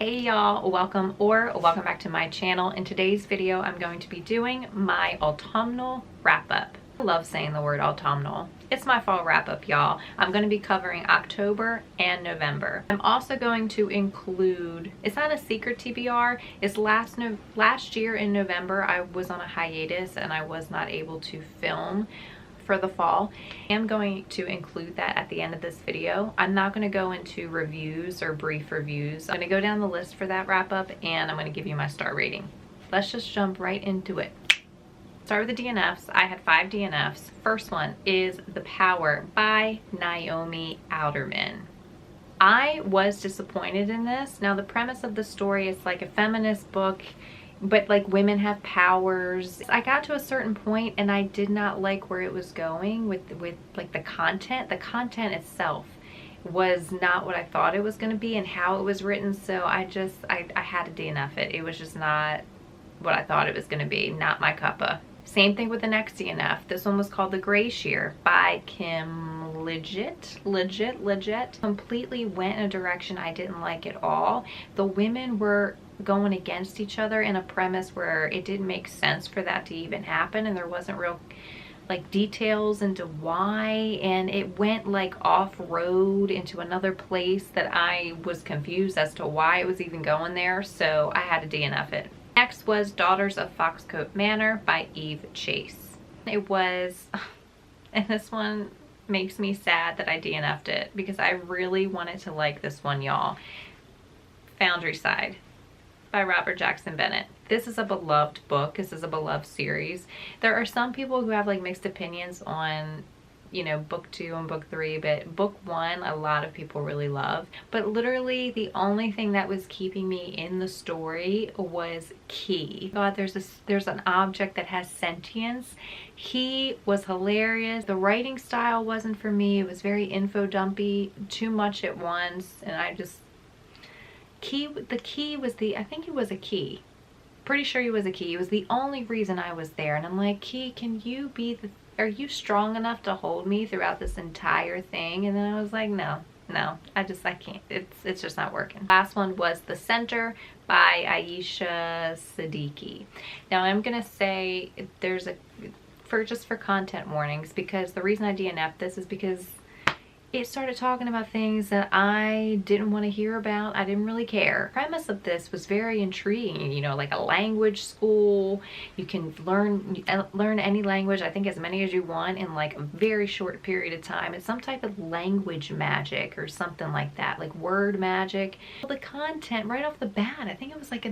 Hey y'all, welcome back to my channel. In today's video, I'm going to be doing my autumnal wrap up. I love saying the word autumnal. It's my fall wrap up, y'all. I'm going to be covering October and November. I'm also going to include, it's not a secret TBR, it's last year in November, I was on a hiatus and I was not able to film for the fall. I am going to include that at the end of this video. I'm not going to go into reviews or brief reviews. I'm going to go down the list for that wrap up and I'm going to give you my star rating. Let's just jump right into it. Start with the DNFs. I had 5 DNFs. First one is The Power by Naomi Alderman. I was disappointed in this. Now the premise of the story is like a feminist book, but like women have powers. I got to a certain point and I did not like where it was going with like the content. The content itself was not what I thought it was going to be and how it was written. So I had to DNF it. It was just not what I thought it was going to be. Not my cuppa. Same thing with the next DNF. This one was called The Gray Shear by Kim Legit. Completely went in a direction I didn't like at all. The women were going against each other in a premise where it didn't make sense for that to even happen, and there wasn't real like details into why, and it went like off-road into another place that I was confused as to why it was even going there, so I had to DNF it. Next was Daughters of Foxcote Manor by Eve Chase. It was, and this one makes me sad that I DNF'd it because I really wanted to like this one, y'all. Foundry Side by Robert Jackson Bennett. This is a beloved book. This is a beloved series. There are some people who have like mixed opinions on, you know, book 2 and book 3, but book 1 a lot of people really love. But literally the only thing that was keeping me in the story was Key. God, there's an object that has sentience. He was hilarious. The writing style wasn't for me. It was very info dumpy, too much at once, and I just the key was I think it was a key. Pretty sure he was a key. It was the only reason I was there. And I'm like, Key, can you are you strong enough to hold me throughout this entire thing? And then I was like, no, I can't. It's just not working. Last one was The Center by Aisha Siddiqui. Now I'm going to say there's just for content warnings, because the reason I DNF'd this is because it started talking about things that I didn't want to hear about. I didn't really care. The premise of this was very intriguing, you know, like a language school. You can learn any language, I think as many as you want, in like a very short period of time. It's some type of language magic or something like that, like word magic. The content right off the bat, I think it was like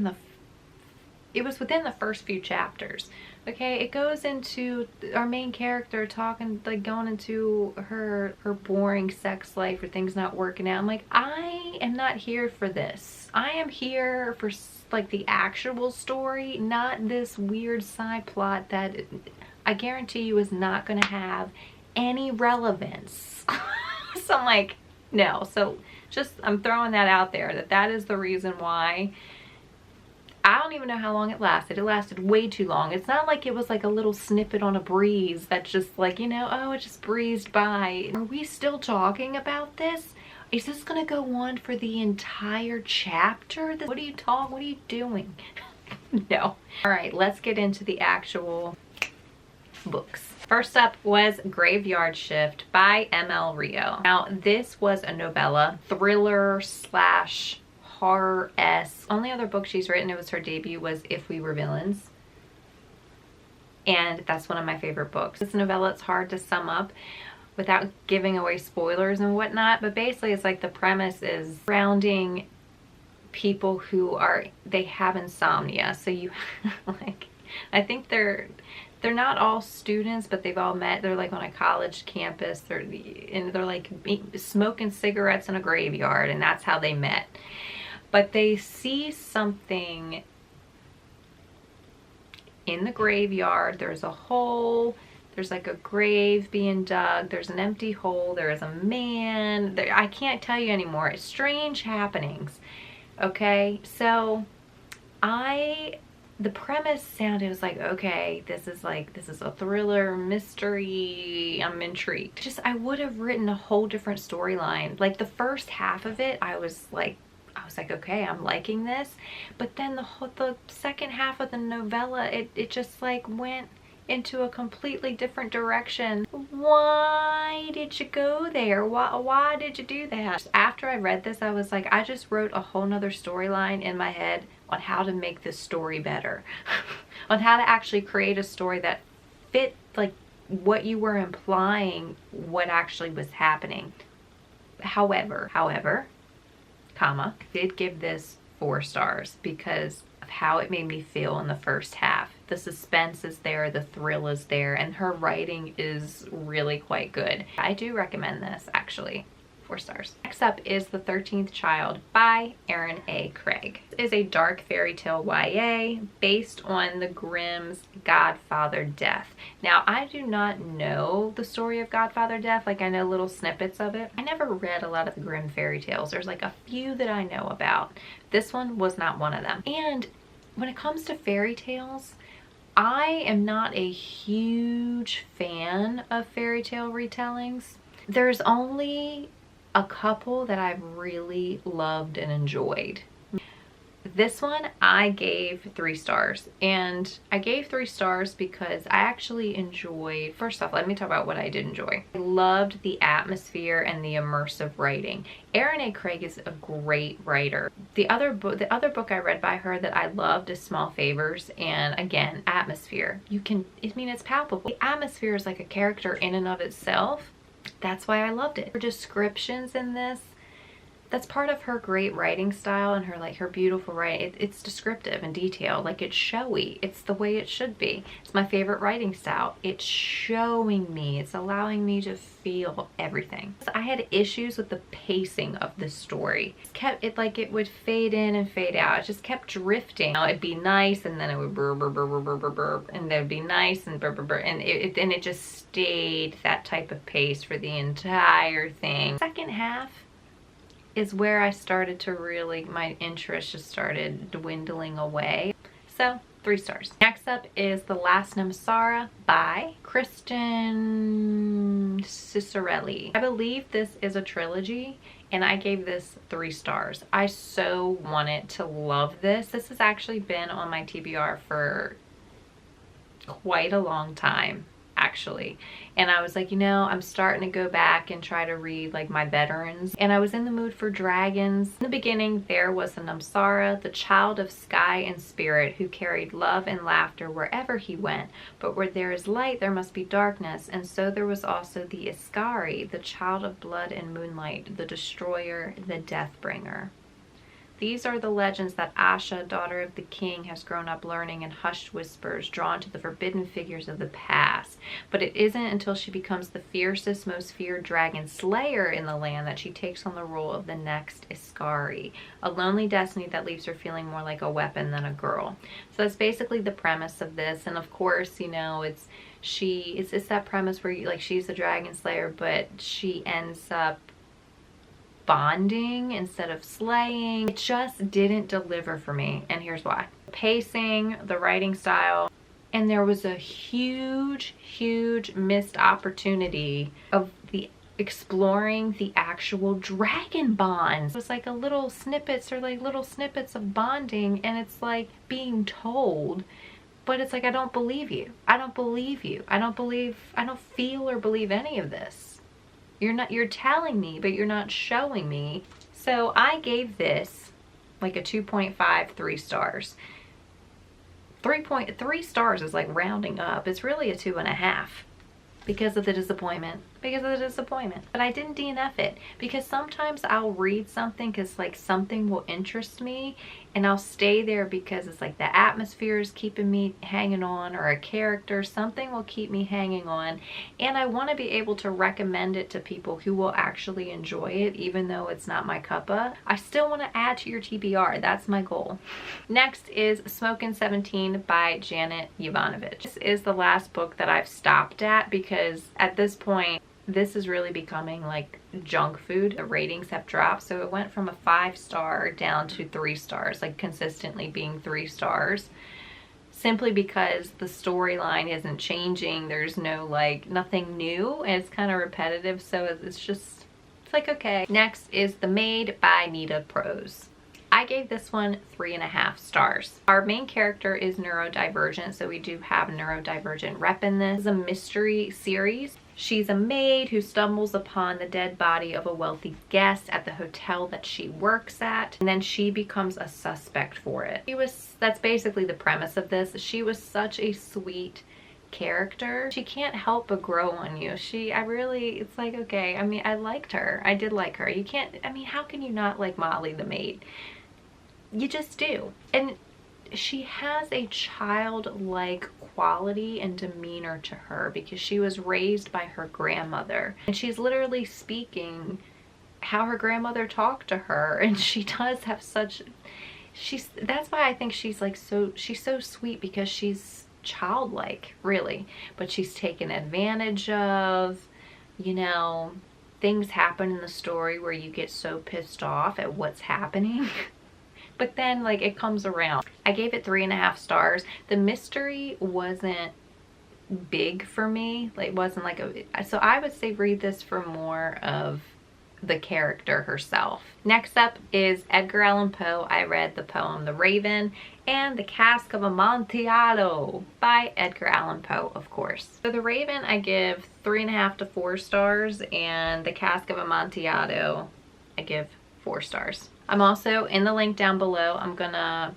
it was within the first few chapters. Okay, it goes into our main character talking, like going into her boring sex life or things not working out. I'm like, I am not here for this. I am here for like the actual story, not this weird side plot that I guarantee you is not going to have any relevance. So I'm like, no. So just, I'm throwing that out there, that is the reason why. I don't even know how long it lasted. It lasted way too long. It's not like it was like a little snippet on a breeze that's just like, you know, oh, it just breezed by. Are we still talking about this? Is this gonna go on for the entire chapter? What are you doing? No. All right, let's get into the actual books. First up was Graveyard Shift by M.L. Rio. Now, this was a novella, thriller / horror-esque. Only other book she's written, it was her debut, was If We Were Villains, and that's one of my favorite books. This novella, it's hard to sum up without giving away spoilers and whatnot, but basically it's like the premise is surrounding people who they have insomnia. So you like, I think they're not all students, but they've all met. They're like on a college campus, and they're like smoking cigarettes in a graveyard, and that's how they met. But they see something in the graveyard. There's a hole. There's like a grave being dug. There's an empty hole. There is a man. I can't tell you anymore. It's strange happenings. Okay, so the premise sounded, it was like, okay, this is a thriller mystery. I'm intrigued. I would have written a whole different storyline. Like the first half of it, I was like, I was like, okay, I'm liking this. But then the second half of the novella, it just like went into a completely different direction. Why did you go there? Why did you do that? After I read this, I was like, I just wrote a whole nother storyline in my head on how to make this story better. On how to actually create a story that fit like what you were implying, what actually was happening. However, comma, I did give this 4 stars because of how it made me feel in the first half. The suspense is there, the thrill is there, and her writing is really quite good. I do recommend this, actually. 4 stars. Next up is The 13th Child by Erin A. Craig. This is a dark fairy tale YA based on the Grimm's Godfather Death. Now, I do not know the story of Godfather Death. Like, I know little snippets of it. I never read a lot of the Grimm fairy tales. There's like a few that I know about. This one was not one of them. And when it comes to fairy tales, I am not a huge fan of fairy tale retellings. There's only a couple that I've really loved and enjoyed. This one I gave 3 stars, and I gave 3 stars because I actually enjoyed, first off, let me talk about what I did enjoy. I loved the atmosphere and the immersive writing. Erin A. Craig is a great writer. The other book I read by her that I loved is Small Favors, and again, atmosphere. It's palpable. The atmosphere is like a character in and of itself. That's why I loved it. Her descriptions in this, that's part of her great writing style and her beautiful writing. It's descriptive and detailed, like it's showy. It's the way it should be. It's my favorite writing style. It's showing me, it's allowing me to feel everything. I had issues with the pacing of the story. It would fade in and fade out. It just kept drifting. It'd be nice and then it would burr, burr, burr, burr, burr, burr, burr, and then it'd be nice and burr, burr, burr, and it just stayed that type of pace for the entire thing. Second half is where I started to really, my interest just started dwindling away. So 3 stars. Next up is The Last Namsara by Kristen Cicerelli. I believe this is a trilogy, and I gave this 3 stars. I so wanted to love this. This has actually been on my TBR for quite a long time, actually. And I was like, I'm starting to go back and try to read like my veterans. And I was in the mood for dragons. In the beginning, there was a Namsara, the child of sky and spirit, who carried love and laughter wherever he went. But where there is light, there must be darkness. And so there was also the Iskari, the child of blood and moonlight, the destroyer, the death bringer. These are the legends that Asha, daughter of the king, has grown up learning in hushed whispers, drawn to the forbidden figures of the past. But it isn't until she becomes the fiercest, most feared dragon slayer in the land that she takes on the role of the next Iskari, a lonely destiny that leaves her feeling more like a weapon than a girl. So that's basically the premise of this. And of course, it's that premise where she's the dragon slayer, but she ends up bonding instead of slaying. It just didn't deliver for me, and here's why. The pacing, the writing style, and there was a huge missed opportunity of exploring the actual dragon bonds. It was like little snippets of bonding, and it's like being told, but it's like, I don't believe you. I don't feel or believe any of this. You're telling me, but you're not showing me. So I gave this like a 2.5, 3 stars. 3 stars is like rounding up. It's really a 2.5 because of the disappointment. But I didn't DNF it because sometimes I'll read something because like something will interest me, and I'll stay there because it's like the atmosphere is keeping me hanging on, or a character, something will keep me hanging on, and I want to be able to recommend it to people who will actually enjoy it, even though it's not my cuppa. I still want to add to your TBR. That's my goal. Next is Smokin' 17 by Janet Jovanovic. This is the last book that I've stopped at because at this point, this is really becoming like junk food. The ratings have dropped, so it went from a 5-star down to 3 stars, like consistently being 3 stars, simply because the storyline isn't changing. There's no nothing new, and it's kind of repetitive, so it's like, okay. Next is The Maid by Nita Prose. I gave this one 3.5 stars. Our main character is neurodivergent, so we do have neurodivergent rep in this. This is a mystery series. She's a maid who stumbles upon the dead body of a wealthy guest at the hotel that she works at, and then she becomes a suspect for it. That's basically the premise of this. She was such a sweet character. She can't help but grow on you. It's like, okay, I mean, I liked her. I did like her. You can't, I mean, how can you not like Molly the maid? You just do. And she has a childlike quality and demeanor to her because she was raised by her grandmother, and she's literally speaking how her grandmother talked to her, and she does have such, that's why I think she's so sweet, because she's childlike, really, but she's taken advantage of. You know, things happen in the story where you get so pissed off at what's happening but then like it comes around. I gave it 3.5 stars. The mystery wasn't big for me. Like, it wasn't like so I would say read this for more of the character herself. Next up is Edgar Allan Poe. I read the poem The Raven and The Cask of Amontillado by Edgar Allan Poe, of course. So The Raven I give 3.5 to 4 stars, and The Cask of Amontillado I give 4 stars. I'm also, in the link down below, I'm gonna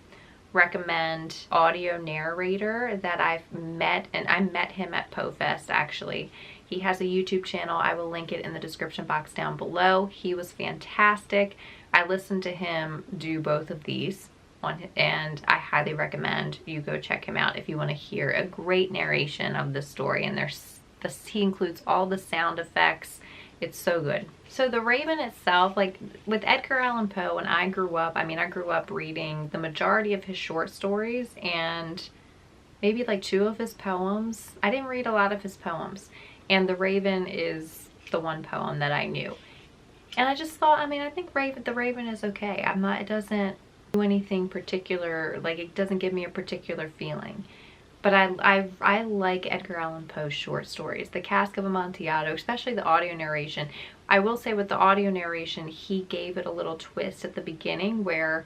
recommend audio narrator that I've met, and I met him at Poe Fest actually. He has a YouTube channel. I will link it in the description box down below. He was fantastic. I listened to him do both of these and I highly recommend you go check him out if you want to hear a great narration of the story. And he includes all the sound effects. It's so good. So The Raven itself, like with Edgar Allan Poe, when I grew up, I mean, I grew up reading the majority of his short stories and maybe like 2 of his poems. I didn't read a lot of his poems, and The Raven is the one poem that I knew. And I just thought, I mean, I think The Raven is okay. It doesn't do anything particular, like it doesn't give me a particular feeling. But I like Edgar Allan Poe's short stories. The Cask of Amontillado, especially the audio narration. I will say with the audio narration, he gave it a little twist at the beginning where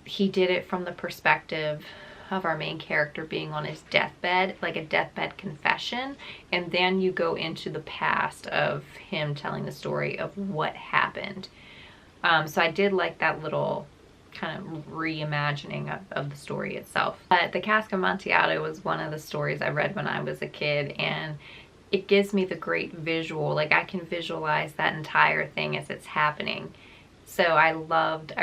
he did it from the perspective of our main character being on his deathbed, like a deathbed confession. And then you go into the past of him telling the story of what happened. So I did like that little kind of reimagining of the story itself. But The Cask of Amontillado was one of the stories I read when I was a kid, and it gives me the great visual, like I can visualize that entire thing as it's happening. So I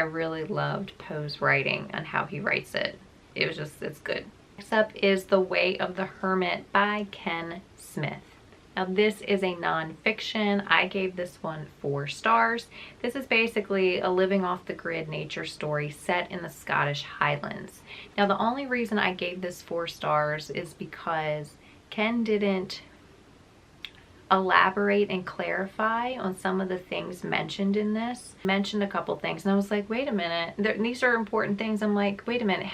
really loved Poe's writing and how he writes it. It's good. Next up is The Way of the Hermit by Ken Smith. Now this is a non-fiction. I gave this one 4 stars. This is basically a living off the grid nature story set in the Scottish Highlands. Now the only reason I gave this 4 stars is because Ken didn't elaborate and clarify on some of the things mentioned in this. I mentioned a couple things and I was like, wait a minute, these are important things. I'm like, wait a minute,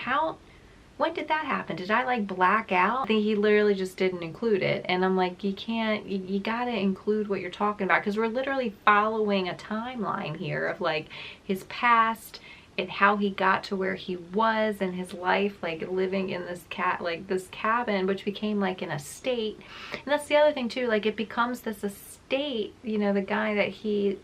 when did that happen? Did I like black out? I think he literally just didn't include it. And I'm like, you gotta include what you're talking about, because we're literally following a timeline here of like his past and how he got to where he was in his life, like living in this cabin, which became like an estate. And that's the other thing too, like it becomes this estate, you know, the guy that he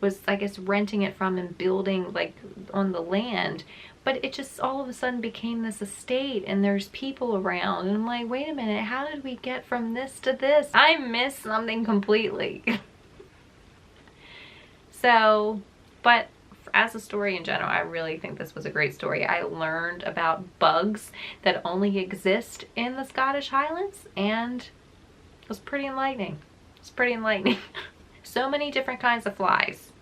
was, I guess, renting it from and building like on the land. But it just all of a sudden became this estate and there's people around. And I'm like, wait a minute, how did we get from this to this? I missed something completely. So, but as a story in general, I really think this was a great story. I learned about bugs that only exist in the Scottish Highlands, and it was pretty enlightening. It's pretty enlightening. So many different kinds of flies,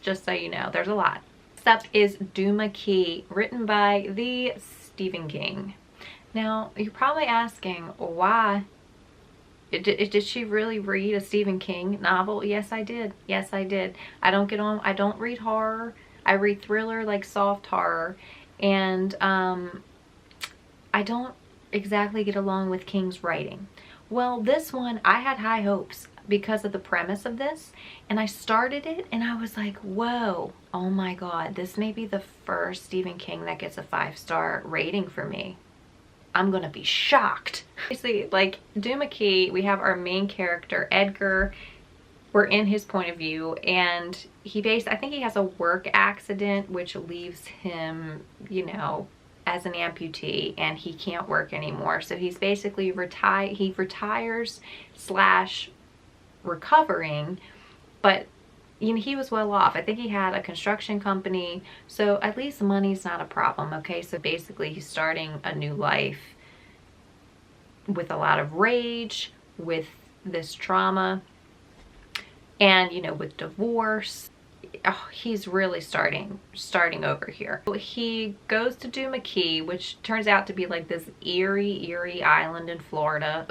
just so you know. There's a lot. Next up is Duma Key, written by the Stephen King. Now, you're probably asking, why? Did she really read a Stephen King novel? Yes, I did. Yes, I did. I don't read horror. I read thriller, like soft horror. And I don't exactly get along with King's writing. Well, this one, I had high hopes. because of the premise of this, and I started it and I was like, whoa, oh my god, this may be the first Stephen King that gets a 5-star rating for me. I'm gonna be shocked. Basically, like Duma Key, we have our main character Edgar. We're in his point of view, and I think he has a work accident which leaves him, you know, as an amputee, and he can't work anymore. So he's basically he retires slash recovering, but you know, he was well off. I think he had a construction company, so at least money's not a problem. Okay, so basically he's starting a new life with a lot of rage, with this trauma, and you know, with divorce. Oh, he's really starting over here. He goes to Duma Key, which turns out to be like this eerie island in Florida.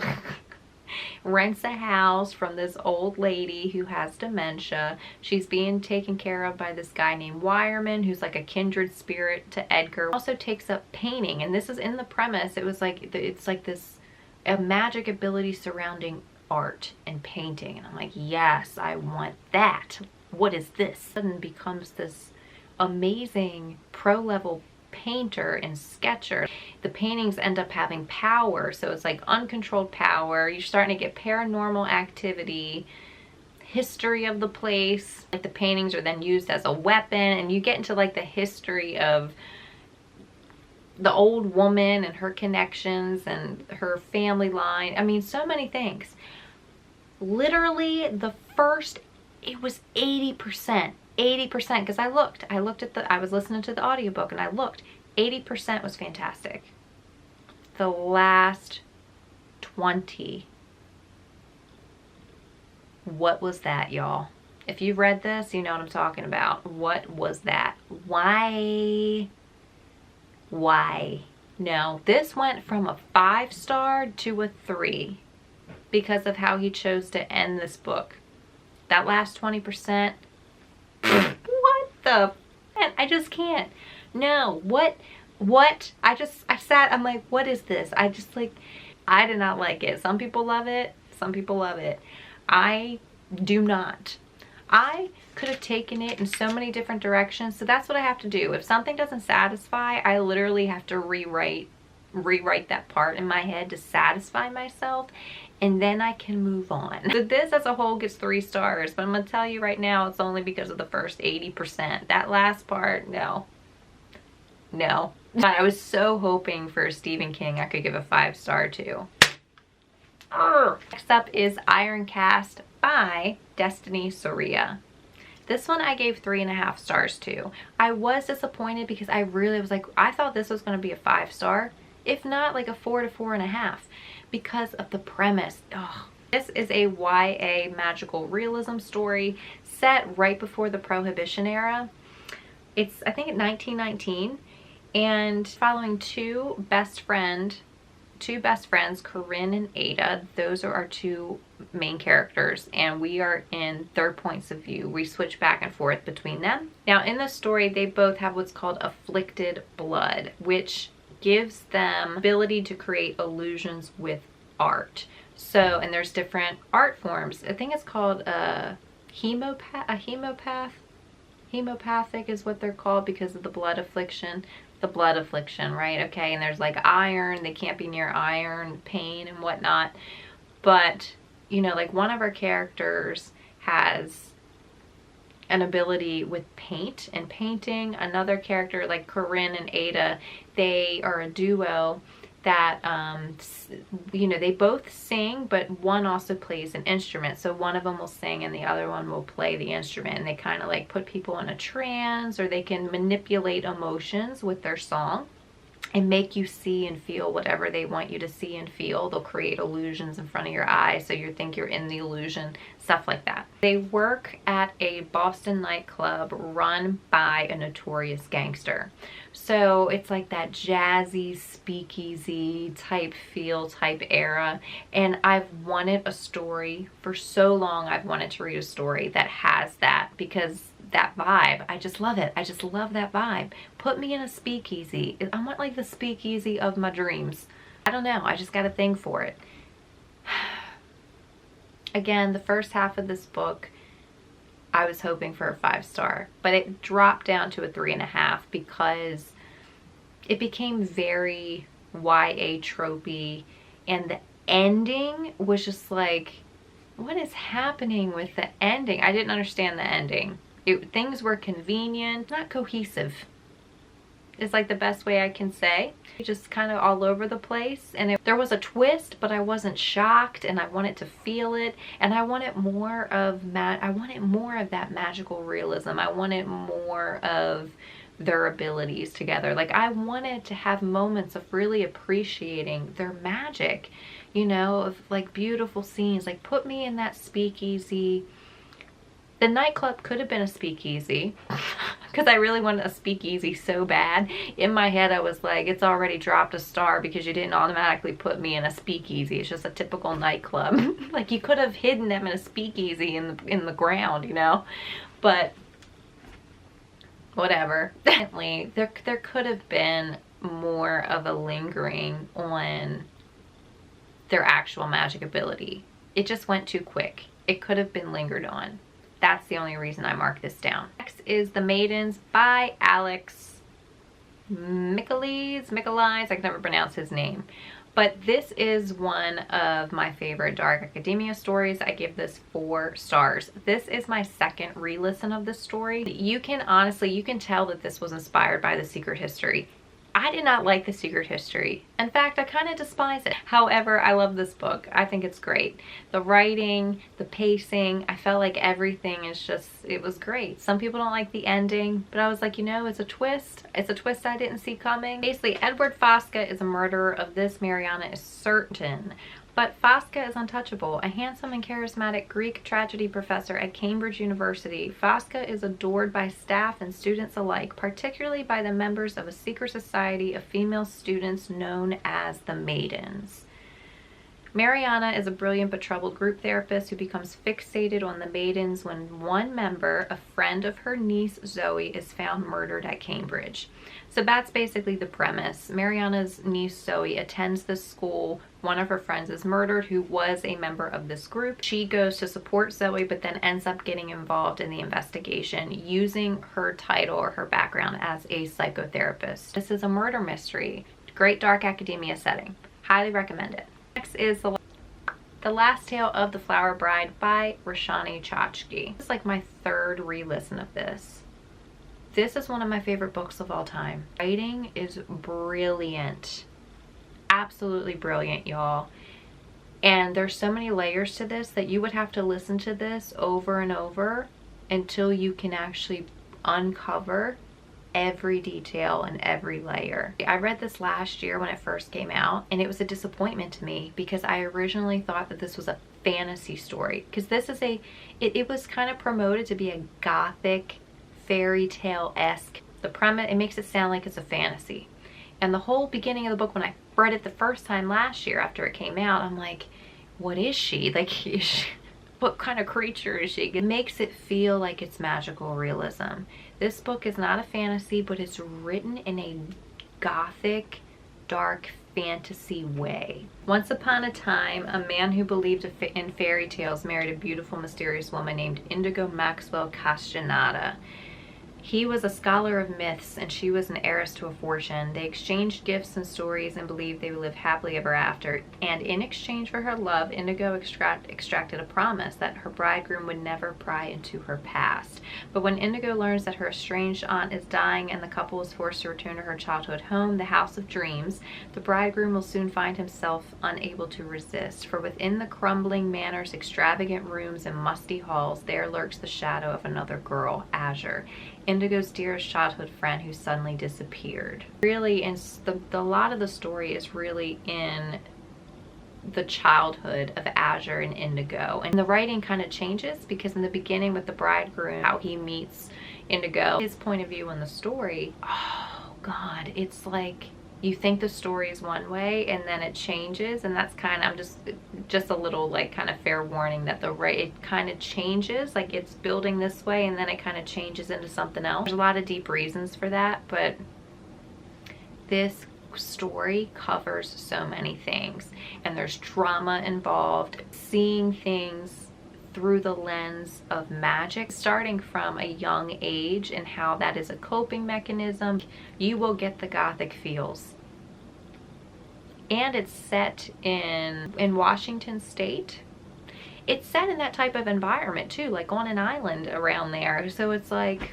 Rents a house from this old lady who has dementia. She's being taken care of by this guy named Wireman, who's like a kindred spirit to Edgar. Also takes up painting, and this is in the premise. It was like, it's like this a magic ability surrounding art and painting, and I'm like, yes, I want that. What is this? Suddenly becomes this amazing pro level painter and sketcher. The paintings end up having power, so it's like uncontrolled power. You're starting to get paranormal activity, history of the place. Like the paintings are then used as a weapon, and you get into like the history of the old woman and her connections and her family line. I mean, so many things. Literally the first, it was 80%, because I looked at I was listening to the audiobook and I looked, 80% was fantastic. The last 20, what was that, y'all? If you've read this, you know what I'm talking about. What was that? Why? No, this went from a 5-star to a 3 because of how he chose to end this book. That last 20%, what the, I just can't. No, what, I sat, I'm like, what is this? I just like, I did not like it. Some people love it, some people love it. I do not. I could have taken it in so many different directions, so that's what I have to do. If something doesn't satisfy, I literally have to rewrite that part in my head to satisfy myself, and then I can move on. So this as a whole gets 3 stars, but I'm gonna tell you right now, it's only because of the first 80%. That last part, no. I was so hoping for Stephen King I could give a 5-star to. Next up is Iron Cast by Destiny Soria. This one I gave 3.5 stars to. I was disappointed because I really was like, I thought this was going to be a 5-star, if not like a 4 to 4.5, because of the premise. Oh, this is a YA magical realism story set right before the Prohibition era. It's, I think, 1919, and following two best friends, Corinne and Ada. Those are our 2 main characters, and we are in third points of view. We switch back and forth between them. Now in the story, they both have what's called afflicted blood, which gives them ability to create illusions with art. So, and there's different art forms. I think it's called a hemopathic is what they're called because of the blood affliction. The blood affliction, right? Okay, and there's like iron, they can't be near iron, pain and whatnot. But you know, like one of our characters has an ability with paint and painting. Another character, like Corinne and Ada, they are a duo that you know, they both sing, but one also plays an instrument. So one of them will sing and the other one will play the instrument, and they kind of like put people in a trance, or they can manipulate emotions with their song and make you see and feel whatever they want you to see and feel. They'll create illusions in front of your eyes so you think you're in the illusion, stuff like that. They work at a Boston nightclub run by a notorious gangster. So it's like that jazzy, speakeasy type feel, type era. And I've wanted a story for so long. I've wanted to read a story that has that, because that vibe, I just love it. I just love that vibe. Put me in a speakeasy. I want like the speakeasy of my dreams. I don't know, I just got a thing for it. Again, the first half of this book, I was hoping for a 5-star, but it dropped down to a 3.5 because it became very YA tropey, and the ending was just like, what is happening with the ending? I didn't understand the ending. Things were convenient, not cohesive. It's like the best way I can say. Just kind of all over the place, and there was a twist, but I wasn't shocked, and I wanted to feel it, and I wanted more of that magical realism. I wanted more of their abilities together. Like, I wanted to have moments of really appreciating their magic, you know, of like beautiful scenes. Like, put me in that speakeasy. The nightclub could have been a speakeasy because I really wanted a speakeasy so bad. In my head, I was like, it's already dropped a star because you didn't automatically put me in a speakeasy. It's just a typical nightclub. Like, you could have hidden them in a speakeasy in the ground, you know? But whatever. Definitely, there could have been more of a lingering on their actual magic ability. It just went too quick. It could have been lingered on. That's the only reason I marked this down. Next is The Maidens by Alex Michaelis. I can never pronounce his name. But this is one of my favorite dark academia stories. I give this 4 stars. This is my second re-listen of this story. You can tell that this was inspired by The Secret History. I did not like The Secret History. In fact, I kind of despise it. However, I love this book. I think it's great. The writing, the pacing, I felt like everything is just, it was great. Some people don't like the ending, but I was like, you know, it's a twist. It's a twist I didn't see coming. Basically, Edward Fosca is a murderer. Of this, Mariana is certain. But Fosca is untouchable, a handsome and charismatic Greek tragedy professor at Cambridge University. Fosca is adored by staff and students alike, particularly by the members of a secret society of female students known as the Maidens. Mariana is a brilliant but troubled group therapist who becomes fixated on the Maidens when one member, a friend of her niece Zoe, is found murdered at Cambridge. So that's basically the premise. Mariana's niece Zoe attends this school. One of her friends is murdered who was a member of this group. She goes to support Zoe, but then ends up getting involved in the investigation using her title or her background as a psychotherapist. This is a murder mystery. Great dark academia setting. Highly recommend it. Next is The Last Tale of the Flower Bride by Roshani Chachki. This is like my third re-listen of this. This is one of my favorite books of all time. Writing is brilliant. Absolutely brilliant, y'all. And there's so many layers to this that you would have to listen to this over and over until you can actually uncover every detail and every layer. I read this last year when it first came out, and it was a disappointment to me because I originally thought that this was a fantasy story, because this is it was kind of promoted to be a gothic fairy tale-esque. The premise, it makes it sound like it's a fantasy. And the whole beginning of the book, when I read it the first time last year after it came out, I'm like, what is she? Like, what kind of creature is she? It makes it feel like it's magical realism. This book is not a fantasy, but it's written in a gothic, dark fantasy way. Once upon a time, a man who believed in fairy tales married a beautiful, mysterious woman named Indigo Maxwell Castaneda. He was a scholar of myths, and she was an heiress to a fortune. They exchanged gifts and stories and believed they would live happily ever after. And in exchange for her love, Indigo extracted a promise that her bridegroom would never pry into her past. But when Indigo learns that her estranged aunt is dying and the couple is forced to return to her childhood home, the House of Dreams, the bridegroom will soon find himself unable to resist. For within the crumbling manor's extravagant rooms and musty halls, there lurks the shadow of another girl, Azure, Indigo's dearest childhood friend who suddenly disappeared. Really, and a lot of the story is really in the childhood of Azure and Indigo. And the writing kind of changes because in the beginning with the bridegroom, how he meets Indigo, his point of view in the story, oh God, it's like you think the story is one way and then it changes, and that's kind of, I'm just a little like kind of fair warning that it kind of changes, like it's building this way and then it kind of changes into something else. There's a lot of deep reasons for that, but this story covers so many things, and there's drama involved, seeing things through the lens of magic, starting from a young age, and how that is a coping mechanism. You will get the Gothic feels. And it's set in Washington State. It's set in that type of environment too, like on an island around there. So it's like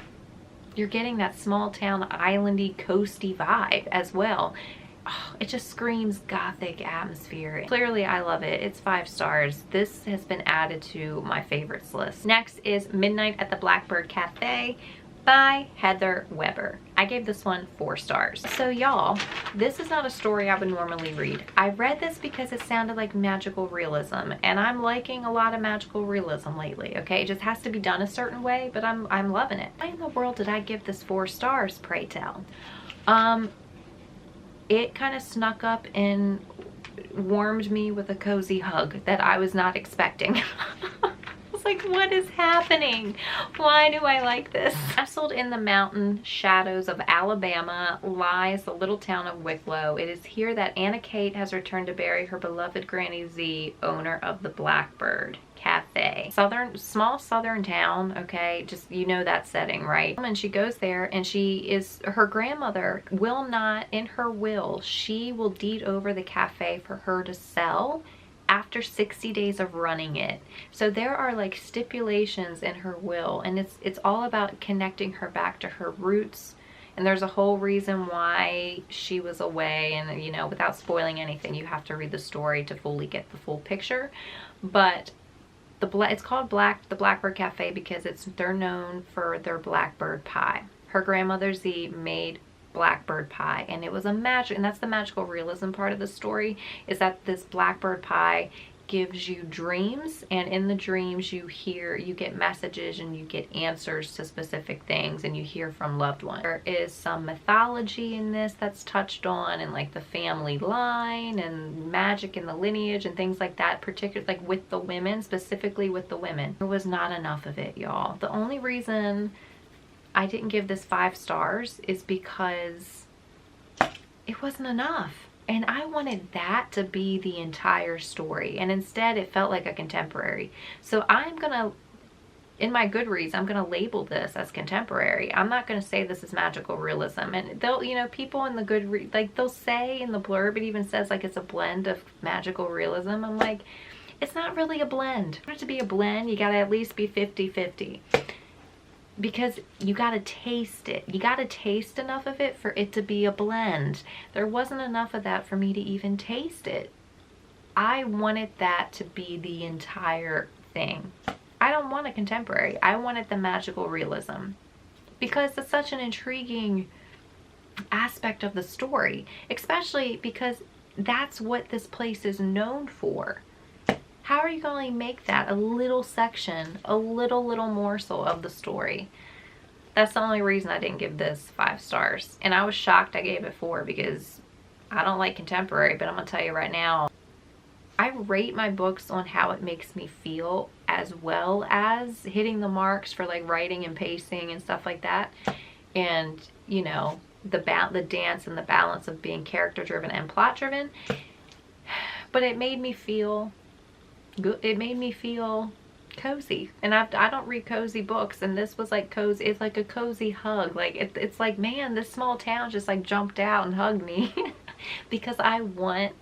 you're getting that small town, islandy, coasty vibe as well. Oh, it just screams Gothic atmosphere. Clearly, I love it. It's 5 stars. This has been added to my favorites list. Next is Midnight at the Blackbird Cafe by Heather Weber. I gave this one 4 stars. So y'all, this is not a story I would normally read. I read this because it sounded like magical realism, and I'm liking a lot of magical realism lately, okay? It just has to be done a certain way, but I'm loving it. Why in the world did I give this 4 stars, pray tell? It kind of snuck up and warmed me with a cozy hug that I was not expecting. I was like, what is happening? Why do I like this? Nestled in the mountain shadows of Alabama lies the little town of Wicklow. It is here that Anna Kate has returned to bury her beloved Granny Z, owner of the Blackbird Cafe. Small southern town, okay? Just, you know that setting, right? And she goes there, and her grandmother will not, in her will, she will deed over the cafe for her to sell after 60 days of running it. So there are like stipulations in her will, and it's all about connecting her back to her roots. And there's a whole reason why she was away, and you know, without spoiling anything, you have to read the story to fully get the full picture. But it's called the Blackbird Cafe because they're known for their blackbird pie. Her grandmother Z made blackbird pie, and it was and that's the magical realism part of the story, is that this blackbird pie gives you dreams, and in the dreams you get messages and you get answers to specific things, and you hear from loved ones. There is some mythology in this that's touched on, and like the family line and magic in the lineage and things like that, particularly like with the women, specifically with the women. There was not enough of it, y'all. The only reason I didn't give this 5 stars is because it wasn't enough. And I wanted that to be the entire story, and instead it felt like a contemporary. So in my Goodreads, I'm gonna label this as contemporary. I'm not gonna say this is magical realism. And they'll, you know, people in the Goodreads, like they'll say in the blurb, it even says like it's a blend of magical realism. I'm like, it's not really a blend. For it to be a blend, you gotta at least be 50-50. Because you gotta taste it. You gotta taste enough of it for it to be a blend. There wasn't enough of that for me to even taste it. I wanted that to be the entire thing. I don't want a contemporary. I wanted the magical realism, because it's such an intriguing aspect of the story, especially because that's what this place is known for. How are you going to make that a little section, a little morsel of the story? That's the only reason I didn't give this 5 stars. And I was shocked I gave it 4, because I don't like contemporary, but I'm going to tell you right now, I rate my books on how it makes me feel, as well as hitting the marks for like writing and pacing and stuff like that. And, you know, the dance and the balance of being character driven and plot driven. But it made me feel good. It made me feel cozy, and I don't read cozy books, and this was like cozy. It's like a cozy hug. Like it's like, man, this small town just like jumped out and hugged me because I want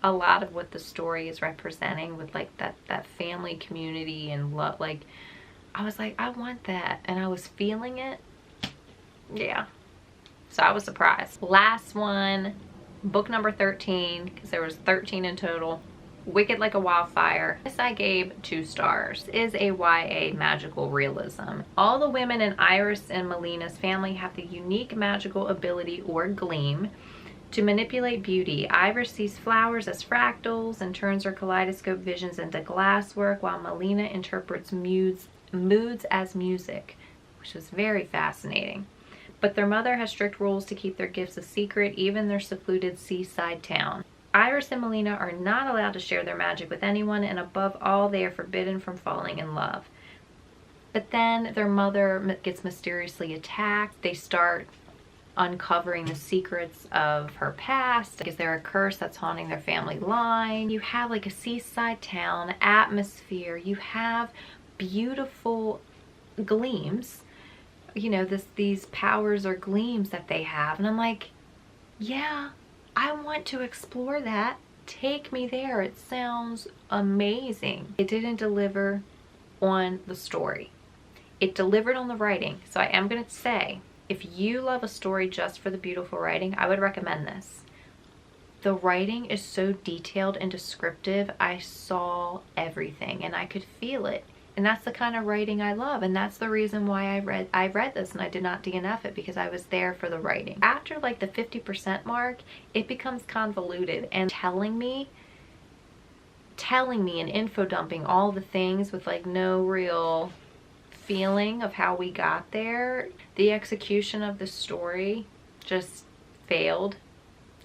a lot of what the story is representing with like that family community and love. Like I was like, I want that, and I was feeling it. Yeah, so I was surprised. Last one, book number 13, because there was 13 in total. Wicked Like a Wildfire. This I gave 2 stars. Is a YA magical realism. All the women in Iris and Melina's family have the unique magical ability, or gleam, to manipulate beauty. Iris sees flowers as fractals and turns her kaleidoscope visions into glasswork, while Melina interprets moods as music, which is very fascinating. But their mother has strict rules to keep their gifts a secret, even their secluded seaside town. Iris and Melina are not allowed to share their magic with anyone, and above all, they are forbidden from falling in love. But then their mother gets mysteriously attacked. They start uncovering the secrets of her past. Is there a curse that's haunting their family line? You have like a seaside town atmosphere. You have beautiful gleams. You know, these powers or gleams that they have. And I'm like, yeah, I want to explore that. Take me there. It sounds amazing. It didn't deliver on the story. It delivered on the writing. So I am going to say, if you love a story just for the beautiful writing, I would recommend this. The writing is so detailed and descriptive. I saw everything and I could feel it. And that's the kind of writing I love. And that's the reason why I read this and I did not DNF it, because I was there for the writing. After like the 50% mark, it becomes convoluted and telling me and info dumping all the things with like no real feeling of how we got there. The execution of the story just failed,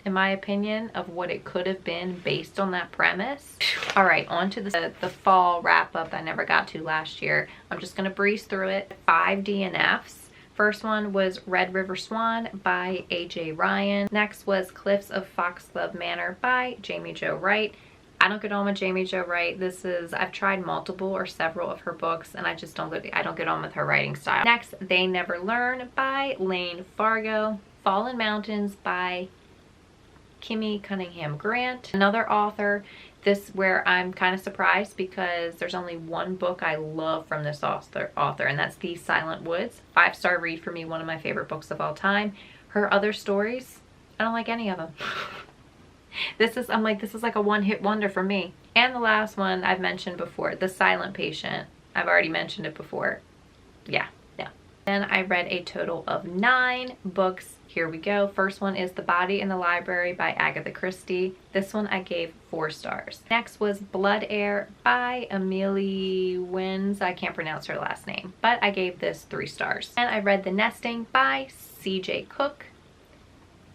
in my opinion, of what it could have been based on that premise. All right, on to the fall wrap up I never got to last year. I'm just gonna breeze through it. 5 DNFs. First one was Red River Swan by A.J. Ryan. Next was Cliffs of Foxglove Manor by Jamie Jo Wright. I don't get on with Jamie Jo Wright. I've tried multiple or several of her books and I don't get on with her writing style. Next, They Never Learn by Lane Fargo. Fallen Mountains by Kimmy Cunningham Grant, another author. This where I'm kind of surprised because there's only one book I love from this author, and that's The Silent Woods. 5-star read for me, one of my favorite books of all time. Her other stories, I don't like any of them. This is like a one-hit wonder for me. And the last one I've mentioned before, The Silent Patient. I've already mentioned it before. Yeah. Then I read a total of 9 books. Here we go. First one is The Body in the Library by Agatha Christie. This one I gave 4 stars. Next was Blood Air by Amelie Wins. I can't pronounce her last name, but I gave this 3 stars. And I read The Nesting by C.J. Cook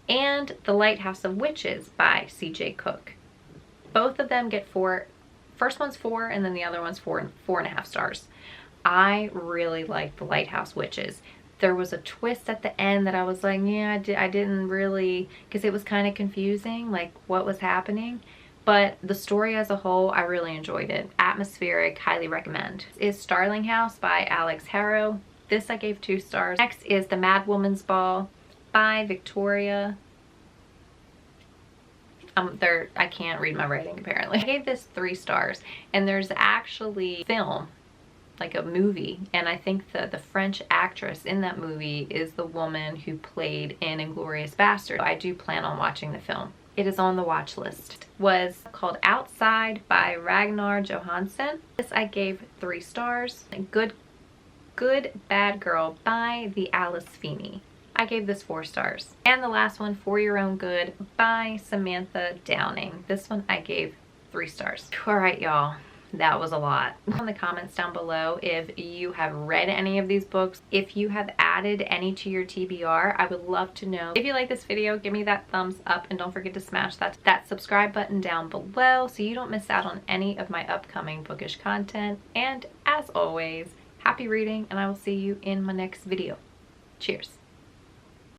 and The Lighthouse of Witches by C.J. Cook. Both of them get 4. First one's 4 and then the other one's 4.5 stars. I really like The Lighthouse Witches. There was a twist at the end that I was like, yeah, I didn't really, because it was kind of confusing, like what was happening. But the story as a whole, I really enjoyed it. Atmospheric, highly recommend. This is Starling House by Alex Harrow. This I gave 2 stars. Next is The Mad Woman's Ball by Victoria. I can't read my writing apparently. I gave this 3 stars, and there's actually film, like a movie, and I think the French actress in that movie is the woman who played in Inglourious Basterds. I do plan on watching the film. It is on the watch list. Was called Outside by Ragnar Johansson. This I gave 3 stars. Good Bad Girl by the Alice Feeney. I gave this 4 stars. And the last one, For Your Own Good by Samantha Downing. This one I gave 3 stars. All right, y'all. That was a lot. In the comments down below if you have read any of these books, if you have added any to your TBR, I would love to know. If you like this video, give me that thumbs up and don't forget to smash that subscribe button down below so you don't miss out on any of my upcoming bookish content. And as always, happy reading, and I will see you in my next video. Cheers.